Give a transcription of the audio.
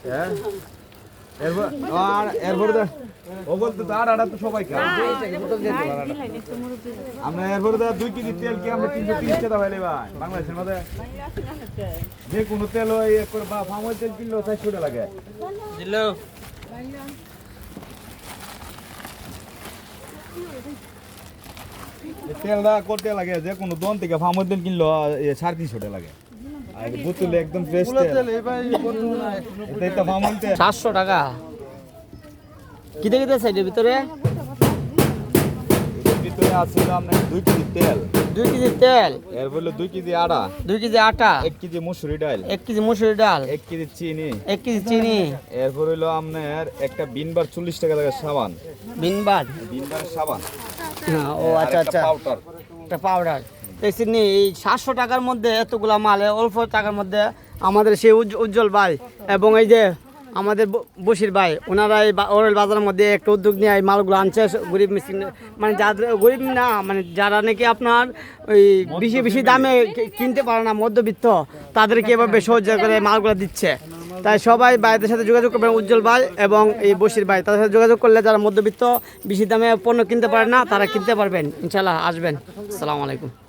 হ্যাঁ এরপরে ও বলতে তো আর তো সবাই খায় আমরা এরপরে 2 কেজি তেল কি আমরা 330 টাকা পাইলে ভাই বাংলাদেশের মধ্যে যে কোনো তেল ওই করে বা ফার্ম অয়েল তেল কিনলো 400 টাকা লাগে দিলো তেলটা করতে লাগে যে কোনো দোকান থেকে ফার্ম অয়েল তেল কিনলো 350 টাকা লাগে আর বোতলে একদম ফ্রেশ তেল এই ভাই এটা ফার্ম অয়েল তেল 700 টাকা কি দেখতে সাইডের ভিতরে ভিতরে আছে আমরা 2 কেজি তেল 2 কেজি তেল এর বলে 2 কেজি আটা 2 কেজি আটা 1 কেজি মসুরি ডাল 1 কেজি মসুর ডাল 1 কেজি চিনি 1 কেজি চিনি এরপর হলো আপনার একটা বিনবার 40 টাকা লাগে সাবান বিনবার বিনবার সাবান হ্যাঁ ও আচ্ছা আচ্ছা পাউডার একটা পাউডার দেখছেন নি এই 700 টাকার মধ্যে এতগুলা মাল অল্প টাকার মধ্যে আমাদের সেই উজ্জ্বল ভাই এবং এই যে আমাদের বশির ভাই ওনারা এই ওরেল বাজারের মধ্যে একটা উদ্যোগ নিয়ে এই মালগুলো আনছে গরিব মিসকিন মানে যাদের গরিব না মানে যারা নাকি আপনার ওই বেশি বেশি দামে কিনতে পারে না মধ্যবিত্ত তাদেরকে এভাবে সহযোগিতা করে মালগুলো দিচ্ছে তাই সবাই ভাইদের সাথে যোগাযোগ করবেন উজ্জ্বল ভাই এবং এই বশির ভাই তাদের সাথে যোগাযোগ করলে যারা মধ্যবিত্ত বেশি দামে পণ্য কিনতে পারে না তারা কিনতে পারবেন ইনশাল্লাহ আসবেন আসসালামু আলাইকুম